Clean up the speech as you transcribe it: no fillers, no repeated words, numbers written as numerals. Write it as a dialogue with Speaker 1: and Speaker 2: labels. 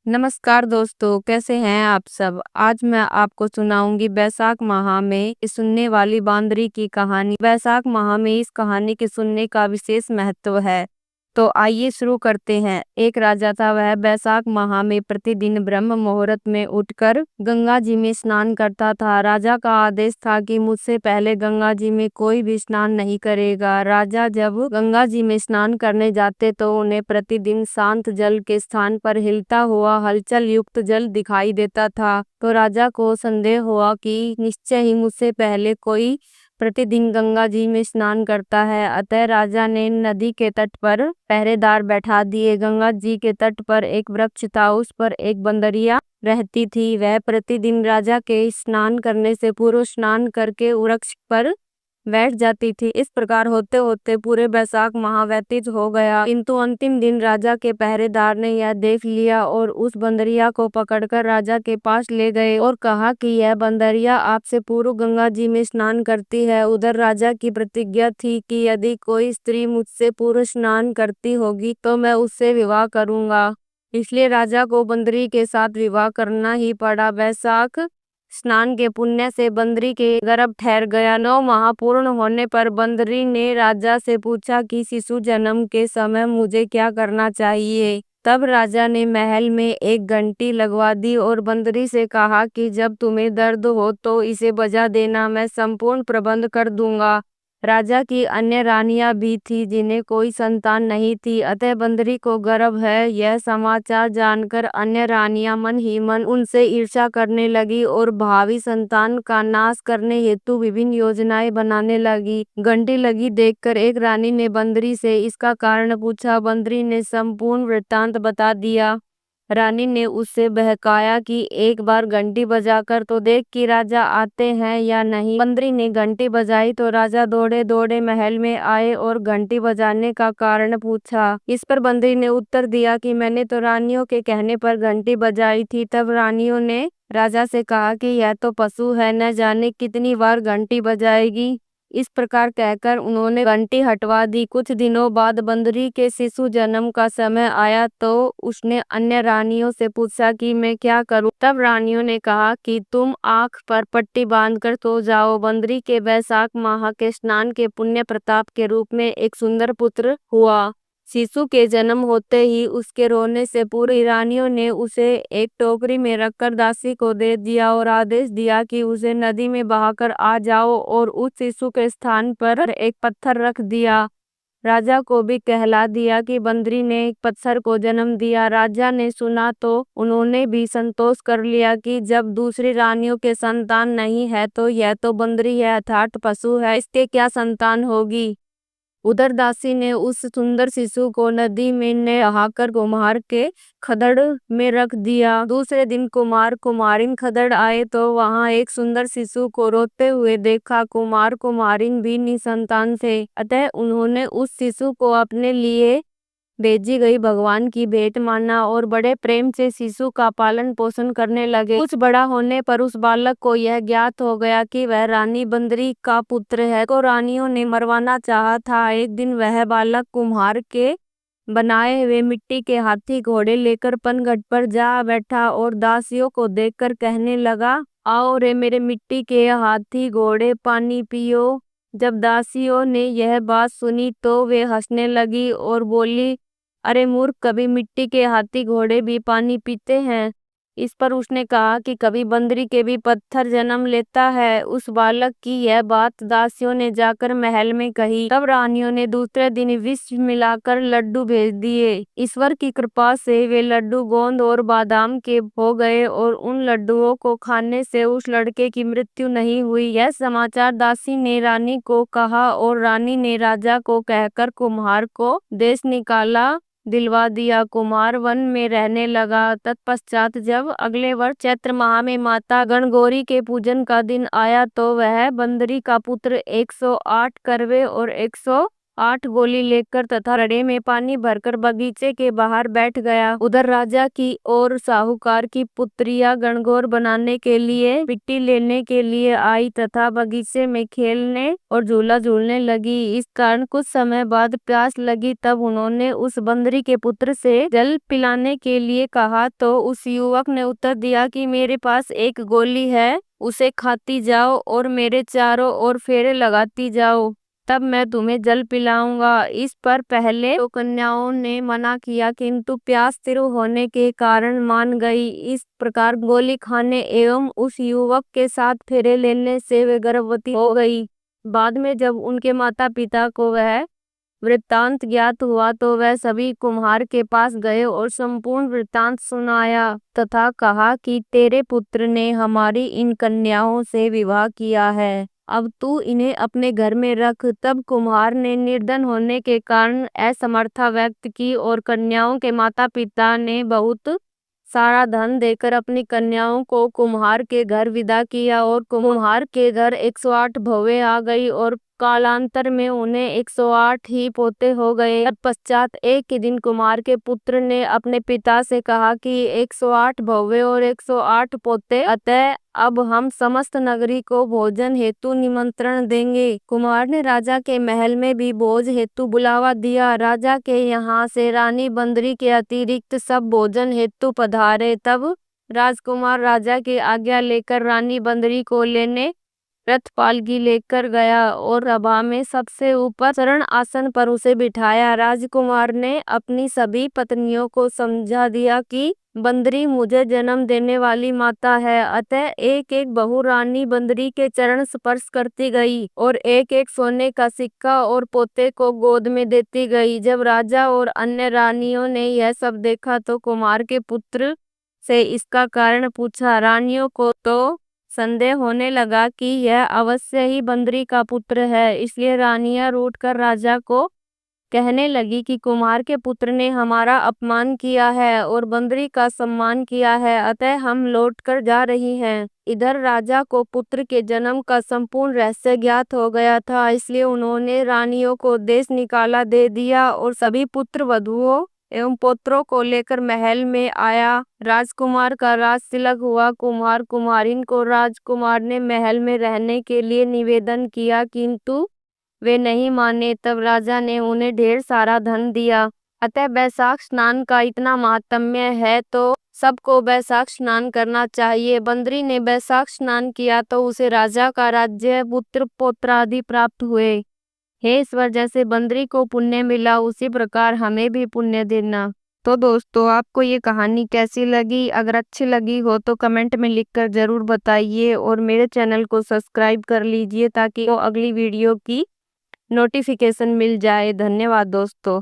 Speaker 1: नमस्कार दोस्तों, कैसे हैं आप सब। आज मैं आपको सुनाऊंगी बैसाख माह में सुनने वाली बांदरी की कहानी। बैसाख माह में इस कहानी के सुनने का विशेष महत्व है। तो आइए शुरू करते हैं। एक राजा था, वह बैसाख माह में प्रतिदिन ब्रह्म मुहूर्त में उठकर गंगा जी में स्नान करता था। राजा का आदेश था कि मुझसे पहले गंगा जी में कोई भी स्नान नहीं करेगा। राजा जब गंगा जी में स्नान करने जाते तो उन्हें प्रतिदिन शांत जल के स्थान पर हिलता हुआ हलचल युक्त जल दिखाई देता था। तो राजा को संदेह हुआ कि निश्चय ही मुझसे पहले कोई प्रतिदिन गंगा जी में स्नान करता है। अतः राजा ने नदी के तट पर पहरेदार बैठा दिए। गंगा जी के तट पर एक वृक्ष था, उस पर एक बंदरिया रहती थी। वह प्रतिदिन राजा के स्नान करने से पूर्व स्नान करके वृक्ष पर बैठ जाती थी। इस प्रकार होते होते पूरे बैसाख माह व्यतीत हो गया, किंतु अंतिम दिन राजा के पहरेदार ने यह देख लिया और उस बंदरिया को पकड़कर राजा के पास ले गए और कहा कि यह बंदरिया आपसे पूर्व गंगा जी में स्नान करती है। उधर राजा की प्रतिज्ञा थी कि यदि कोई स्त्री मुझसे पूर्व स्नान करती होगी तो मैं उससे विवाह करूंगा। इसलिए राजा को बंदरी के साथ विवाह करना ही पड़ा। बैसाख स्नान के पुण्य से बंदरी के गर्भ ठहर गया। 9 माह पूर्ण होने पर बंदरी ने राजा से पूछा कि शिशु जन्म के समय मुझे क्या करना चाहिए। तब राजा ने महल में एक घंटी लगवा दी और बंदरी से कहा कि जब तुम्हें दर्द हो तो इसे बजा देना, मैं संपूर्ण प्रबंध कर दूंगा। राजा की अन्य रानियां भी थी जिन्हें कोई संतान नहीं थी, अतः बंदरी को गर्भ है यह समाचार जानकर अन्य रानियां मन ही मन उनसे ईर्ष्या करने लगी और भावी संतान का नाश करने हेतु विभिन्न योजनाएं बनाने लगी। घंटी लगी देखकर एक रानी ने बंदरी से इसका कारण पूछा। बंदरी ने संपूर्ण वृत्तांत बता दिया। रानी ने उससे बहकाया कि एक बार घंटी बजाकर तो देख कि राजा आते हैं या नहीं। बंदरी ने घंटी बजाई तो राजा दौड़े दौड़े महल में आए और घंटी बजाने का कारण पूछा। इस पर बंदरी ने उत्तर दिया कि मैंने तो रानियों के कहने पर घंटी बजाई थी। तब रानियों ने राजा से कहा कि यह तो पशु है, न जाने कितनी बार घंटी बजाएगी। इस प्रकार कहकर उन्होंने घंटी हटवा दी। कुछ दिनों बाद बंदरी के शिशु जन्म का समय आया तो उसने अन्य रानियों से पूछा कि मैं क्या करूं। तब रानियों ने कहा कि तुम आंख पर पट्टी बांधकर सो जाओ। बंदरी के बैसाख माह के स्नान के पुण्य प्रताप के रूप में एक सुंदर पुत्र हुआ। शिशु के जन्म होते ही उसके रोने से पूरी रानियों ने उसे एक टोकरी में रखकर दासी को दे दिया और आदेश दिया कि उसे नदी में बहाकर आ जाओ और उस शिशु के स्थान पर एक पत्थर रख दिया। राजा को भी कहला दिया कि बंदरी ने एक पत्थर को जन्म दिया। राजा ने सुना तो उन्होंने भी संतोष कर लिया कि जब दूसरी रानियों के संतान नहीं है तो यह तो बंदरी है अर्थात पशु है, इसके क्या संतान होगी। उधर दासी ने उस सुंदर शिशु को नदी में नहाकर कुम्हार के खदड़ में रख दिया। दूसरे दिन कुमार कुमारिन खदड़ आए तो वहां एक सुंदर शिशु को रोते हुए देखा। कुमार कुमारिन भी निसंतान थे, अतः उन्होंने उस शिशु को अपने लिए भेजी गई भगवान की भेंट माना और बड़े प्रेम से शिशु का पालन पोषण करने लगे। कुछ बड़ा होने पर उस बालक को यह ज्ञात हो गया कि वह रानी बंदरी का पुत्र है, को रानियों ने मरवाना चाहा था। एक दिन वह बालक कुम्हार के बनाए हुए मिट्टी के हाथी घोड़े लेकर पनघट पर जा बैठा और दासियों को देखकर कहने लगा, आओ रे मेरे मिट्टी के हाथी घोड़े, पानी पियो। जब दासियों ने यह बात सुनी तो वे हंसने लगी और बोली, अरे मूर्ख, कभी मिट्टी के हाथी घोड़े भी पानी पीते हैं। इस पर उसने कहा कि कभी बंदरी के भी पत्थर जन्म लेता है। उस बालक की यह बात दासियों ने जाकर महल में कही। तब रानियों ने दूसरे दिन विष मिलाकर लड्डू भेज दिए। ईश्वर की कृपा से वे लड्डू गोंद और बादाम के हो गए और उन लड्डुओं को खाने से उस लड़के की मृत्यु नहीं हुई। यह समाचार दासी ने रानी को कहा और रानी ने राजा को कहकर कुम्हार को देश निकाला दिलवा दिया। कुमार वन में रहने लगा। तत्पश्चात जब अगले वर्ष चैत्र माह में माता गणगौरी के पूजन का दिन आया तो वह बंदरी का पुत्र 108 करवे और 108 8 गोली लेकर तथा रड़े में पानी भरकर बगीचे के बाहर बैठ गया। उधर राजा की और साहूकार की पुत्रियां गणगौर बनाने के लिए मिट्टी लेने के लिए आई तथा बगीचे में खेलने और झूला झूलने लगी। इस कारण कुछ समय बाद प्यास लगी, तब उन्होंने उस बंदरी के पुत्र से जल पिलाने के लिए कहा तो उस युवक ने उत्तर दिया कि मेरे पास एक गोली है, उसे खाती जाओ और मेरे चारों ओर फेरे लगाती जाओ, तब मैं तुम्हें जल पिलाऊंगा। इस पर पहले तो कन्याओं ने मना किया, किंतु प्यास तीव्र होने के कारण मान गई। इस प्रकार गोली खाने एवं उस युवक के साथ फेरे लेने से वे गर्भवती हो गई। बाद में जब उनके माता पिता को वह वृत्तांत ज्ञात हुआ तो वह सभी कुम्हार के पास गए और संपूर्ण वृत्तांत सुनाया तथा कहा कि तेरे पुत्र ने हमारी इन कन्याओं से विवाह किया है, अब तू इन्हें अपने घर में रख। तब कुम्हार ने निर्धन होने के कारण असमर्थता व्यक्त की और कन्याओं के माता पिता ने बहुत सारा धन देकर अपनी कन्याओं को कुम्हार के घर विदा किया और कुम्हार के घर 108 भवें आ गई और कालांतर में उन्हें 108 ही पोते हो गए। तत्पश्चात एक ही दिन कुम्हार के पुत्र ने अपने पिता से कहा कि 108 भवें और 108 पोते, अतः अब हम समस्त नगरी को भोजन हेतु निमंत्रण देंगे। कुम्हार ने राजा के महल में भी भोज हेतु बुलावा दिया। राजा के यहाँ से रानी बंदरी के अतिरिक्त सब भोजन हेतु पधारे। तब राजकुमार राजा की आज्ञा लेकर रानी बंदरी को लेने रथ पालकी लेकर गया और सभा में सबसे ऊपर शरण आसन पर उसे बिठाया। राजकुमार ने अपनी सभी पत्नियों को समझा दिया कि बंदरी मुझे जन्म देने वाली माता है, अतः एक एक बहू रानी बंदरी के चरण स्पर्श करती गई और एक एक सोने का सिक्का और पोते को गोद में देती गई। जब राजा और अन्य रानियों ने यह सब देखा तो कुमार के पुत्र से इसका कारण पूछा। रानियों को तो संदेह होने लगा कि यह अवश्य ही बंदरी का पुत्र है, इसलिए रानियां रूठकर राजा को कहने लगी कि कुमार के पुत्र ने हमारा अपमान किया है और बंदरी का सम्मान किया है, अतः हम लौटकर जा रही हैं। इधर राजा को पुत्र के जन्म का संपूर्ण रहस्य ज्ञात हो गया था, इसलिए उन्होंने रानियों को देश निकाला दे दिया और सभी पुत्र वधुओं एवं पुत्रों को लेकर महल में आया। राजकुमार का राज तिलक हुआ। कुम्हार कुम्हारिन को राजकुमार ने महल में रहने के लिए निवेदन किया, किंतु वे नहीं माने। तब राजा ने उन्हें ढेर सारा धन दिया। अतः बैसाख स्नान का इतना महात्म्य है तो सबको बैसाख स्नान करना चाहिए। बंदरी ने बैसाख स्नान किया तो उसे राजा का राज्य, पुत्र पौत्रादि प्राप्त हुए। हे ईश्वर, जैसे बंदरी को पुण्य मिला उसी प्रकार हमें भी पुण्य देना। तो दोस्तों, आपको ये कहानी कैसी लगी? अगर अच्छी लगी हो तो कमेंट में लिखकर जरूर बताइए और मेरे चैनल को सब्सक्राइब कर लीजिए ताकि अगली वीडियो की नोटिफिकेशन मिल जाए। धन्यवाद दोस्तों।